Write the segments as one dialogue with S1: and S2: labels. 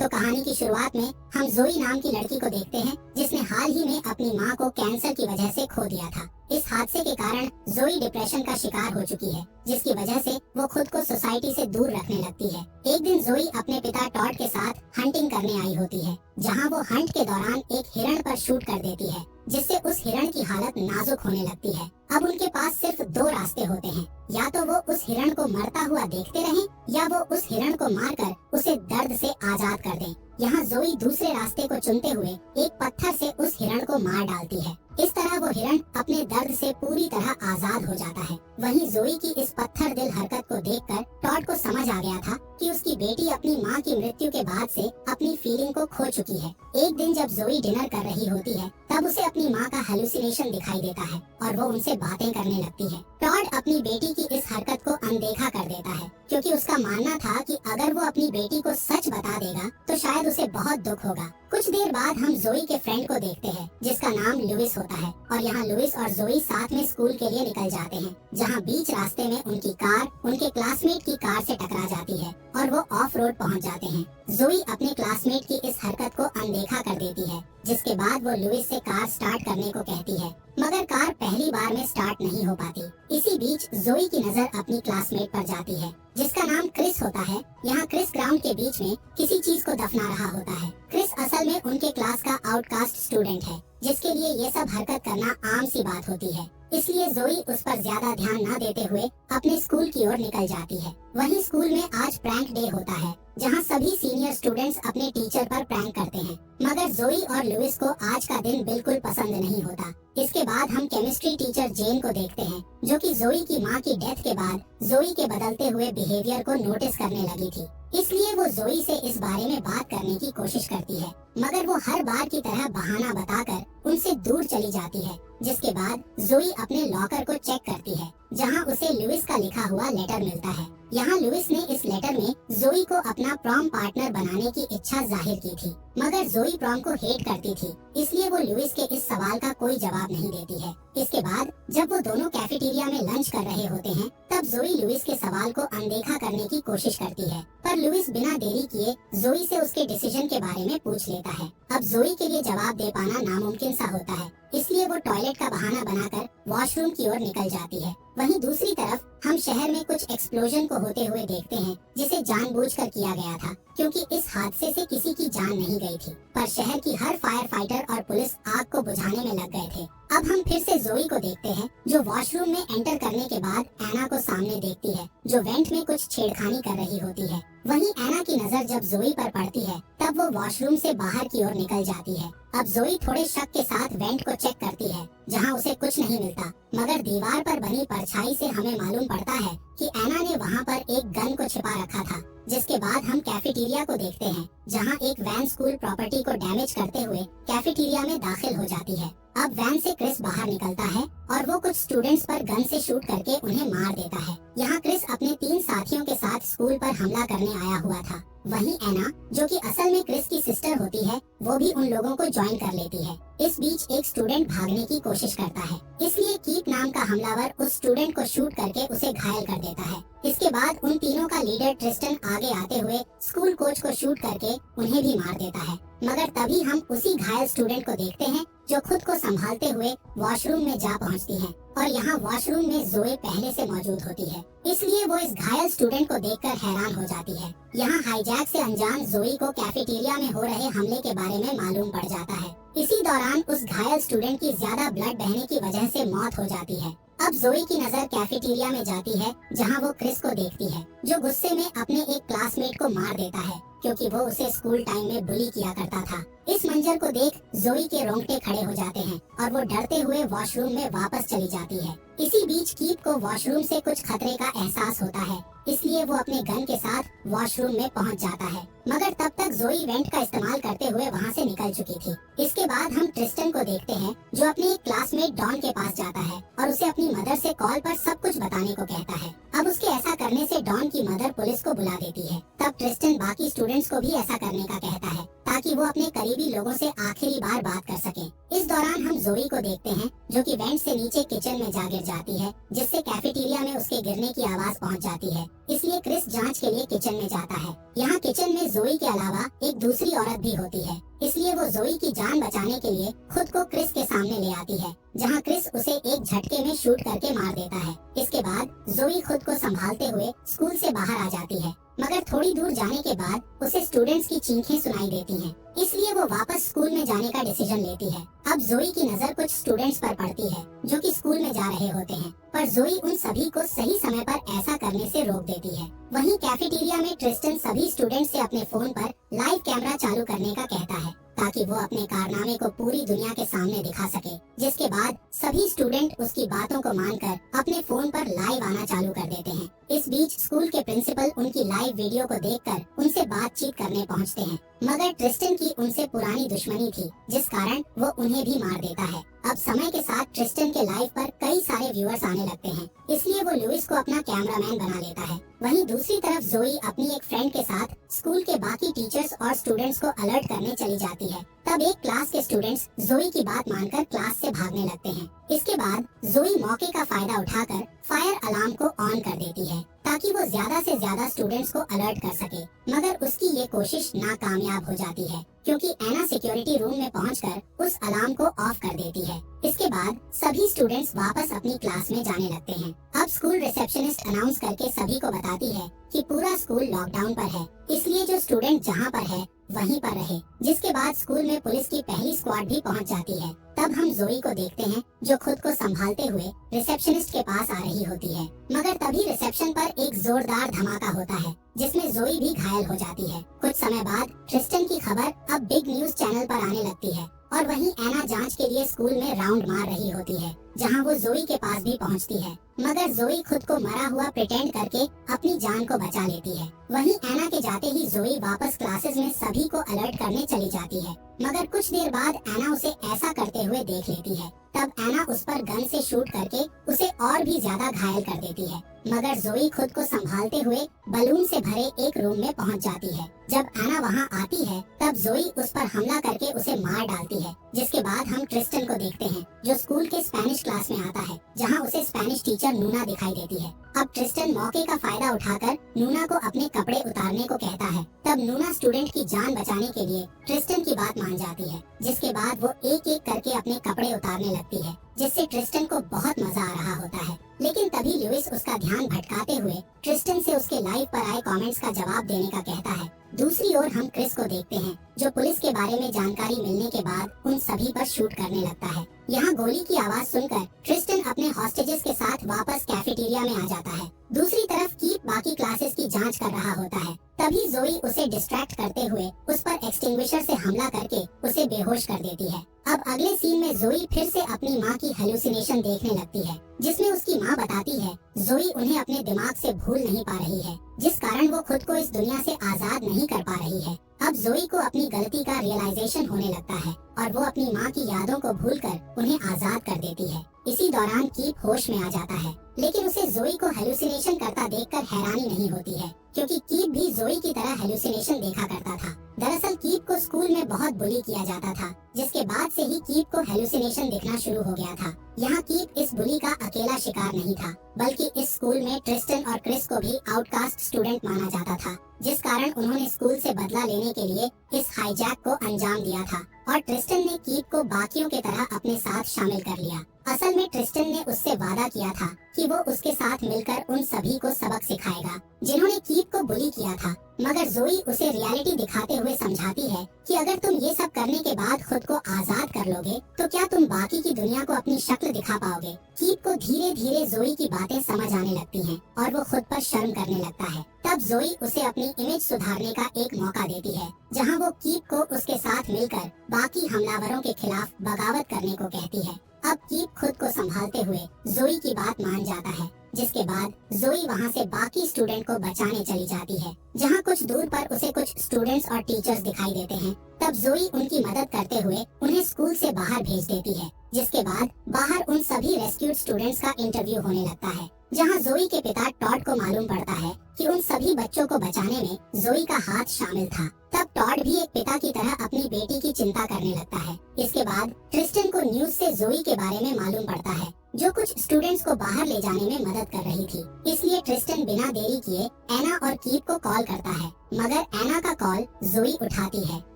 S1: तो कहानी की शुरुआत में हम जोई नाम की लड़की को देखते हैं जिसने हाल ही में अपनी माँ को कैंसर की वजह से खो दिया था। इस हादसे के कारण जोई डिप्रेशन का शिकार हो चुकी है, जिसकी वजह से वो खुद को सोसाइटी से दूर रखने लगती है। एक दिन जोई अपने पिता टॉड के साथ हंटिंग करने आई होती है, जहाँ वो हंट के दौरान एक हिरण पर शूट कर देती है, जिससे उस हिरण की हालत नाजुक होने लगती है। अब उनके पास सिर्फ दो रास्ते होते हैं, या तो वो उस हिरण को मरता हुआ देखते रहें या वो उस हिरण को मारकर उसे दर्द से आजाद कर दें। यहाँ जोई दूसरे रास्ते को चुनते हुए एक पत्थर से उस हिरण को मार डालती है। इस तरह वो हिरण अपने दर्द से पूरी तरह आजाद हो जाता है। वहीं जोई की इस पत्थर दिल हरकत को देखकर टॉड को समझ आ गया था कि उसकी बेटी अपनी माँ की मृत्यु के बाद से अपनी फीलिंग को खो चुकी है। एक दिन जब जोई डिनर कर रही होती है, तब उसे अपनी माँ का हेलुसिनेशन दिखाई देता है और वो उनसे बातें करने लगती है। टॉड अपनी बेटी की इस हरकत को अनदेखा कर देता है, क्योंकि उसका मानना था कि अगर वो अपनी बेटी को सच बता देगा तो शायद उसे बहुत दुख होगा। कुछ देर बाद हम जोई के फ्रेंड को देखते हैं, जिसका नाम लुइस होता है, और यहाँ लुइस और जोई साथ में स्कूल के लिए निकल जाते हैं, जहाँ बीच रास्ते में उनकी कार उनके क्लासमेट की कार से टकरा जाती है और वो ऑफ रोड पहुँच जाते हैं। जोई अपने क्लासमेट की इस हरकत को अनदेखा कर देती है, जिसके बाद वो लुइस से कार स्टार्ट करने को कहती है, मगर कार पहली बार में स्टार्ट नहीं हो पाती। इसी बीच जोई की नजर अपनी क्लासमेट पर जाती है, जिसका नाम क्रिस होता है। यहाँ क्रिस ग्राउंड के बीच में किसी चीज को दफना रहा होता है। क्रिस असल में उनके क्लास का आउटकास्ट स्टूडेंट है, जिसके लिए ये सब हरकत करना आम सी बात होती है। इसलिए जोई उस पर ज्यादा ध्यान न देते हुए अपने स्कूल की ओर निकल जाती है। वहीं स्कूल में आज प्रैंक डे होता है, जहां सभी सीनियर स्टूडेंट्स अपने टीचर पर प्रैंक करते हैं, मगर जोई और लुइस को आज का दिन बिल्कुल पसंद नहीं होता। इसके बाद हम केमिस्ट्री टीचर जेन को देखते हैं, जो कि जोई की मां की डेथ के बाद जोई के बदलते हुए बिहेवियर को नोटिस करने लगी थी। इसलिए वो जोई से इस बारे में बात करने की कोशिश करती है, मगर वो हर बार की तरह बहाना बताकर उनसे दूर चली जाती है। जिसके बाद जोई अपने लॉकर को चेक करती है, जहां उसे लुइस का लिखा हुआ लेटर मिलता है। यहाँ लुइस ने इस लेटर में जोई को अपना प्रॉम पार्टनर बनाने की इच्छा जाहिर की थी, मगर जोई प्रॉम को हेट करती थी, इसलिए वो लुइस के इस सवाल का कोई जवाब नहीं देती है। इसके बाद जब वो दोनों कैफेटेरिया में लंच कर रहे होते हैं, तब जोई लुइस के सवाल को अनदेखा करने की कोशिश करती है, पर लुइस बिना देरी किए जोई से उसके डिसीजन के बारे में पूछ लेता है। अब जोई के लिए जवाब दे पाना नामुमकिन सा होता है, इसलिए वो टॉयलेट का बहाना बनाकर वॉशरूम की ओर निकल जाती है। वहीं दूसरी तरफ हम शहर में कुछ एक्सप्लोजन को होते हुए देखते हैं, जिसे जानबूझकर किया गया था, क्योंकि इस हादसे से किसी की जान नहीं गई थी, पर शहर की हर फायर फाइटर और पुलिस आग को बुझाने में लग गए थे। अब हम फिर से जोई को देखते हैं, जो वॉशरूम में एंटर करने के बाद एना को सामने देखती है, जो वेंट में कुछ छेड़खानी कर रही होती है। वहीं एना की नजर जब जोई पर पड़ती है, तब वो वॉशरूम से बाहर की ओर निकल जाती है। अब जोई थोड़े शक के साथ वेंट को चेक करती है, जहां उसे कुछ नहीं मिलता, मगर दीवार पर बनी परछाई से हमें मालूम पड़ता है कि एना ने वहां पर एक गन को छिपा रखा था। जिसके बाद हम कैफेटेरिया को देखते हैं, जहां एक वैन स्कूल प्रॉपर्टी को डैमेज करते हुए कैफेटेरिया में दाखिल हो जाती है। अब वैन से क्रिस बाहर निकलता है और वो कुछ स्टूडेंट्स पर गन से शूट करके उन्हें मार देता है। यहाँ क्रिस अपने 3 साथियों के साथ स्कूल पर हमला करने आया हुआ था। वहीं एना, जो कि असल में क्रिस की सिस्टर होती है, वो भी उन लोगों को ज्वाइन कर लेती है। इस बीच एक स्टूडेंट भागने की कोशिश करता है, इसलिए कीप नाम का हमलावर उस स्टूडेंट को शूट करके उसे घायल कर देता है। इसके बाद उन तीनों का लीडर ट्रिस्टन आगे आते हुए स्कूल कोच को शूट करके उन्हें भी मार देता है, मगर तभी हम उसी घायल स्टूडेंट को देखते हैं, जो खुद को संभालते हुए वॉशरूम में जा पहुंचती है, और यहाँ वॉशरूम में जोए पहले से मौजूद होती है, इसलिए वो इस घायल स्टूडेंट को देखकर हैरान हो जाती है। यहाँ हाईजैक से अनजान जोई को कैफेटेरिया में हो रहे हमले के बारे में मालूम पड़ जाता है। इसी दौरान उस घायल स्टूडेंट की ज्यादा ब्लड बहने की वजह से मौत हो जाती है। अब जोई की नजर कैफेटेरिया में जाती है, जहाँ वो क्रिस को देखती है, जो गुस्से में अपने एक क्लासमेट को मार देता है, क्योंकि वो उसे स्कूल टाइम में बुली किया करता था। इस मंजर को देख जोई के रोंगटे खड़े हो जाते हैं और वो डरते हुए वॉशरूम में वापस चली जाती है। इसी बीच कीप को वॉशरूम से कुछ खतरे का एहसास होता है, इसलिए वो अपने गन के साथ वॉशरूम में पहुंच जाता है, मगर तब तक जोई वेंट का इस्तेमाल करते हुए वहां से निकल चुकी थी। इसके बाद हम ट्रिस्टन को देखते हैं, जो अपने एक क्लासमेट डॉन के पास जाता है और उसे अपनी मदर से कॉल पर सब कुछ बताने को कहता है। अब उसके ऐसा करने से डॉन की मदर पुलिस को बुला देती है। तब ट्रिस्टन बाकी स्टूडेंट्स को भी ऐसा करने का कहता है, ताकि ताकि वो अपने करीबी लोगों से आखिरी बार बात कर सके। इस दौरान हम जोई को देखते हैं जो कि वेंट से नीचे किचन में जा गिर जाती है, जिससे कैफेटेरिया में उसके गिरने की आवाज पहुंच जाती है। इसलिए क्रिस जांच के लिए किचन में जाता है। यहाँ किचन में जोई के अलावा एक दूसरी औरत भी होती है, इसलिए वो जोई की जान बचाने के लिए खुद को क्रिस के सामने ले आती है, जहाँ क्रिस उसे एक झटके में शूट करके मार देता है। इसके बाद जोई खुद को संभालते हुए स्कूल से बाहर आ जाती है, मगर थोड़ी दूर जाने के बाद उसे स्टूडेंट्स की चीखें सुनाई देती हैं, इसलिए वो वापस स्कूल में जाने का डिसीजन लेती है। अब जोई की नजर कुछ स्टूडेंट्स पर पड़ती है जो कि स्कूल में जा रहे होते हैं, पर जोई उन सभी को सही समय पर ऐसा करने से रोक देती है। वहीं कैफेटेरिया में ट्रिस्टन सभी स्टूडेंट्स से अपने फोन पर लाइव कैमरा चालू करने का कहता है, ताकि वो अपने कारनामे को पूरी दुनिया के सामने दिखा सके, जिसके बाद सभी स्टूडेंट उसकी बातों को मानकर अपने फोन पर लाइव आना चालू कर देते हैं। इस बीच स्कूल के प्रिंसिपल उनकी लाइव वीडियो को देखकर उनसे बातचीत करने पहुंचते हैं, मगर ट्रिस्टन की उनसे पुरानी दुश्मनी थी, जिस कारण वो उन्हें भी मार देता है। अब समय के साथ ट्रिस्टन के लाइव पर कई सारे व्यूअर्स आने लगते हैं, इसलिए वो लुइस को अपना कैमरामैन बना लेता है। वहीं दूसरी तरफ जोई अपनी एक फ्रेंड के साथ स्कूल के बाकी टीचर्स और स्टूडेंट्स को अलर्ट करने चली जाती है। तब एक क्लास के स्टूडेंट्स जोई की बात मानकर क्लास से भागने लगते हैं। इसके बाद जोई मौके का फायदा उठाकर फायर अलार्म को ऑन कर देती है, ताकि वो ज्यादा से ज्यादा स्टूडेंट्स को अलर्ट कर सके, मगर उसकी ये कोशिश नाकामयाब हो जाती है, क्योंकि एना सिक्योरिटी रूम में पहुंचकर उस अलार्म को ऑफ कर देती है। इसके बाद सभी स्टूडेंट्स वापस अपनी क्लास में जाने लगते हैं। अब स्कूल रिसेप्शनिस्ट अनाउंस करके सभी को बताती है कि पूरा स्कूल लॉकडाउन पर है, इसलिए जो स्टूडेंट जहां पर है वहीं पर रहे। जिसके बाद स्कूल में पुलिस की पहली स्क्वाड भी पहुंच जाती है। तब हम जोई को देखते हैं जो खुद को संभालते हुए रिसेप्शनिस्ट के पास आ रही होती है, मगर तभी रिसेप्शन पर एक जोरदार धमाका होता है, जिसमें जोई भी घायल हो जाती है। कुछ समय बाद ट्रिस्टन की खबर अब बिग न्यूज चैनल पर आने लगती है, और वहीं एना जांच के लिए स्कूल में राउंड मार रही होती है, जहां वो जोई के पास भी पहुंचती है, मगर जोई खुद को मरा हुआ प्रिटेंड करके अपनी जान को बचा लेती है। वहीं एना के जाते ही जोई वापस क्लासेस में सभी को अलर्ट करने चली जाती है, मगर कुछ देर बाद एना उसे ऐसा करते हुए देख लेती है। तब एना उस पर गन से शूट करके उसे और भी ज्यादा घायल कर देती है, मगर जोई खुद को संभालते हुए बलून से भरे एक रूम में पहुंच जाती है। जब एना वहां आती है तब जोई उस पर हमला करके उसे मार डालती है। जिसके बाद हम ट्रिस्टन को देखते हैं जो स्कूल के स्पेनिश क्लास में आता है, जहां उसे स्पेनिश टीचर नूना दिखाई देती है। अब ट्रिस्टन मौके का फायदा उठाकर नूना को अपने कपड़े उतारने को कहता है। तब नूना स्टूडेंट की जान बचाने के लिए ट्रिस्टन की बात मान जाती है, जिसके बाद वो एक एक करके अपने कपड़े उतारने लगती है, जिससे ट्रिस्टन को बहुत मजा आ रहा होता है। लेकिन तभी लुइस उसका ध्यान भटकाते हुए ट्रिस्टन से उसके लाइव पर आए कमेंट्स का जवाब देने का कहता है। दूसरी ओर हम क्रिस को देखते हैं जो पुलिस के बारे में जानकारी मिलने के बाद उन सभी पर शूट करने लगता है। यहाँ गोली की आवाज सुनकर ट्रिस्टन अपने हॉस्टेजेस के साथ वापस कैफेटेरिया में आ जाता है। दूसरी तरफ कीप बाकी क्लासेस की जांच कर रहा होता है। तभी जोई उसे डिस्ट्रैक्ट करते हुए उस पर एक्सटिंग्विशर से हमला करके उसे बेहोश कर देती है। अब अगले सीन में जोई फिर से अपनी माँ की हेलुसिनेशन देखने लगती है, जिसमें उसकी माँ बताती है जोई उन्हें अपने दिमाग से भूल नहीं पा रही है, जिस कारण वो खुद को इस दुनिया से आजाद नहीं कर पा रही है। अब जोई को अपनी गलती का रियलाइजेशन होने लगता है और वो अपनी माँ की यादों को भूलकर उन्हें आजाद कर देती है। इसी दौरान कीप होश में आ जाता है, लेकिन उसे जोई को हेलुसिनेशन करता देखकर हैरानी नहीं होती है, क्योंकि कीप भी जोई की तरह हेलुसिनेशन देखा करता था। दरअसल कीप को स्कूल में बहुत बुली किया जाता था, जिसके बाद से ही कीप को हेलुसिनेशन दिखना शुरू हो गया था। यहाँ कीप इस बुली का अकेला शिकार नहीं था, बल्कि इस स्कूल में ट्रिस्टन और क्रिस को भी आउटकास्ट स्टूडेंट माना जाता था, जिस कारण उन्होंने स्कूल से बदला लेने के लिए इस हाईजैक को अंजाम दिया था, और ट्रिस्टन ने कीप को बाकियों की तरह अपने साथ शामिल कर लिया। असल में ट्रिस्टन ने उससे वादा किया था कि वो उसके साथ मिलकर उन सभी को सबक सिखाएगा जिन्होंने कीप को बुली किया था, मगर जोई उसे रियलिटी दिखाते हुए समझाती है कि अगर तुम ये सब करने के बाद खुद को आजाद कर लोगे तो क्या तुम बाकी की दुनिया को अपनी शक्ल दिखा पाओगे। कीप को धीरे धीरे जोई की बातें समझ आने लगती हैं और वो खुद पर शर्म करने लगता है। तब जोई उसे अपनी इमेज सुधारने का एक मौका देती है, जहां वो कीप को उसके साथ मिलकर बाकी हमलावरों के खिलाफ बगावत करने को कहती है। अब कीप खुद को संभालते हुए जोई की बात मान जाता है, जिसके बाद जोई वहां से बाकी स्टूडेंट को बचाने चली जाती है, जहां कुछ दूर पर उसे कुछ स्टूडेंट्स और टीचर्स दिखाई देते हैं। तब जोई उनकी मदद करते हुए उन्हें स्कूल से बाहर भेज देती है, जिसके बाद बाहर उन सभी रेस्क्यूड स्टूडेंट्स का इंटरव्यू होने लगता है, जहां जोई के पिता टॉड को मालूम पड़ता है कि उन सभी बच्चों को बचाने में जोई का हाथ शामिल था। तब टॉड भी एक पिता पिता की तरह अपनी बेटी की चिंता करने लगता है। इसके बाद ट्रिस्टन को न्यूज से जोई के बारे में मालूम पड़ता है, जो कुछ स्टूडेंट्स को बाहर ले जाने में मदद कर रही थी। इसलिए ट्रिस्टन बिना देरी किए एना और कीप को कॉल करता है, मगर एना का कॉल जोई उठाती है,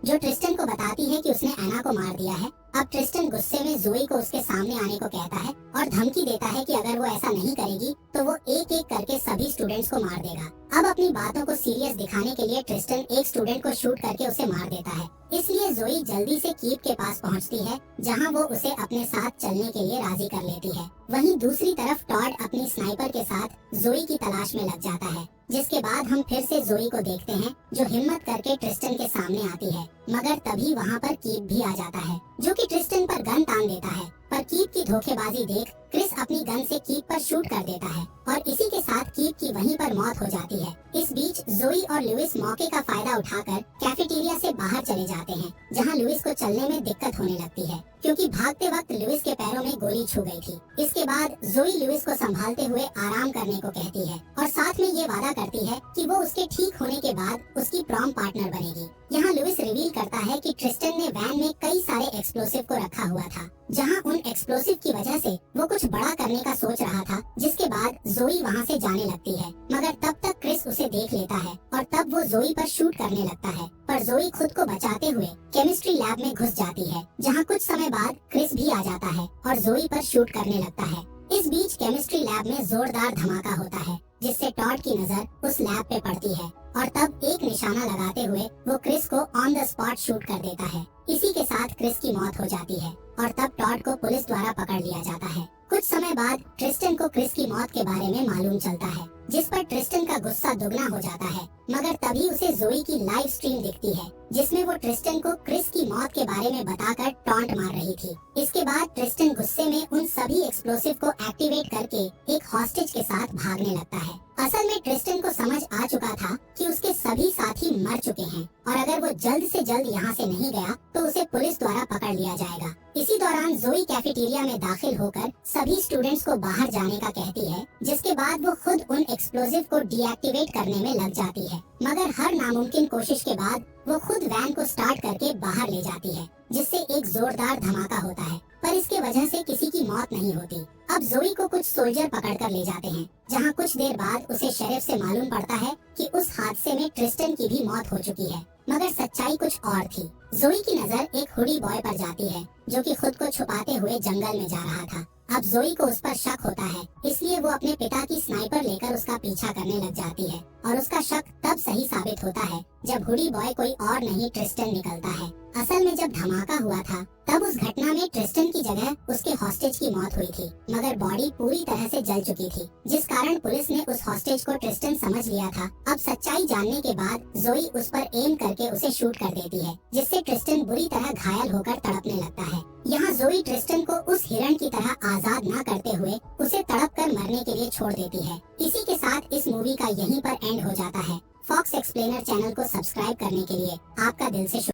S1: जो ट्रिस्टन को बताती है कि उसने एना को मार दिया है। अब ट्रिस्टन गुस्से में जोई को उसके सामने आने को कहता है और धमकी देता है कि अगर वो ऐसा नहीं करेगी तो वो एक एक करके सभी स्टूडेंट्स को मार देगा। अब अपनी बातों को सीरियस दिखाने के लिए ट्रिस्टन एक स्टूडेंट को शूट करके उसे मार देता है। इसलिए जोई जल्दी से कीप के पास पहुंचती है, जहां वो उसे अपने साथ चलने के लिए राजी कर लेती है। वहीं दूसरी तरफ टॉड अपनी स्नाइपर के साथ जोई की तलाश में लग जाता है, जिसके बाद हम फिर से जोई को देखते हैं, जो हिम्मत करके ट्रिस्टन के सामने आती है। मगर तभी वहाँ पर कीप भी आ जाता है, जो कि ट्रिस्टन पर गन तान देता है। पर कीप की धोखेबाजी देख क्रिस अपनी गन से कीप पर शूट कर देता है और इसी के साथ कीप की वहीं पर मौत हो जाती है। इस बीच जोई और लुइस मौके का फायदा उठाकर कैफेटेरिया से बाहर चले जाते हैं, जहां लुइस को चलने में दिक्कत होने लगती है, क्योंकि भागते वक्त लुइस के पैरों में गोली छू गई थी। इसके बाद जोई लुइस को संभालते हुए आराम करने को कहती है और साथ में ये वादा करती है कि वो उसके ठीक होने के बाद उसकी प्रॉम पार्टनर बनेगी। यहाँ लुइस रिवील करता है कि ट्रिस्टन ने वैन में कई सारे एक्सप्लोसिव को रखा हुआ था, जहाँ उन एक्सप्लोसिव की वजह से वो कुछ बड़ा करने का सोच रहा था। जिसके बाद जोई वहाँ से जाने लगती है, मगर तब तक क्रिस उसे देख लेता है और तब वो जोई पर शूट करने लगता है। पर जोई खुद को बचाते हुए केमिस्ट्री लैब में घुस जाती है, जहाँ कुछ समय बाद क्रिस भी आ जाता है और जोई पर शूट करने लगता है। इस बीच केमिस्ट्री लैब में जोरदार धमाका होता है, जिससे टॉड की नजर उस लैब पे पड़ती है और तब एक निशाना लगाते हुए वो क्रिस को ऑन द स्पॉट शूट कर देता है। इसी के साथ क्रिस की मौत हो जाती है और तब टॉड को पुलिस द्वारा पकड़ लिया जाता है। कुछ समय बाद ट्रिस्टन को क्रिस की मौत के बारे में मालूम चलता है, जिस पर ट्रिस्टन का गुस्सा दुगना हो जाता है। मगर तभी उसे जोई की लाइव स्ट्रीम दिखती है, जिसमें वो ट्रिस्टन को क्रिस की मौत के बारे में बताकर टॉन्ट मार रही थी। इसके बाद ट्रिस्टन गुस्से में उन सभी एक्सप्लोसिव को एक्टिवेट करके एक हॉस्टेज के साथ भागने लगता है। असल में ट्रिस्टन को समझ आ चुका था कि उसके सभी साथी मर चुके हैं और अगर वो जल्द से जल्द यहाँ से नहीं गया तो उसे पुलिस द्वारा पकड़ लिया जाएगा। इसी दौरान जोई कैफेटेरिया में दाखिल होकर सभी स्टूडेंट्स को बाहर जाने का कहती है, जिसके बाद वो खुद उन एक्सप्लोसिव को डीएक्टिवेट करने में लग जाती है। मगर हर नामुमकिन कोशिश के बाद वो खुद वैन को स्टार्ट करके बाहर ले जाती है, जिससे एक जोरदार धमाका होता है, पर इसके वजह से किसी की मौत नहीं होती। अब जोई को कुछ सोल्जर पकड़कर ले जाते हैं, जहां कुछ देर बाद उसे शेरिफ से मालूम पड़ता है कि उस हादसे में ट्रिस्टन की भी मौत हो चुकी है। मगर सच्चाई कुछ और थी। जोई की नजर एक हुडी बॉय पर जाती है, जो कि खुद को छुपाते हुए जंगल में जा रहा था। अब जोई को उस पर शक होता है, इसलिए वो अपने पिता की स्नाइपर लेकर उसका पीछा करने लग जाती है और उसका शक तब सही साबित होता है जब हुडी बॉय कोई और नहीं ट्रिस्टन निकलता है। असल में जब धमाका हुआ था तब उस घटना में ट्रिस्टन की जगह उसके हॉस्टेज की मौत हुई थी, मगर बॉडी पूरी तरह से जल चुकी थी, जिस कारण पुलिस ने उस हॉस्टेज को ट्रिस्टन समझ लिया था। अब सच्चाई जानने के बाद जोई उस पर एम करके उसे शूट कर देती है, जिससे ट्रिस्टन बुरी तरह घायल होकर तड़पने लगता है। यहाँ जोई ट्रिस्टन को उस हिरण की तरह आजाद न करते हुए उसे तड़प कर मरने के लिए छोड़ देती है। इसी के साथ इस मूवी का यहीं पर एंड हो जाता है। फॉक्स एक्सप्लेनर चैनल को सब्सक्राइब करने के लिए आपका दिल से शुक्रिया।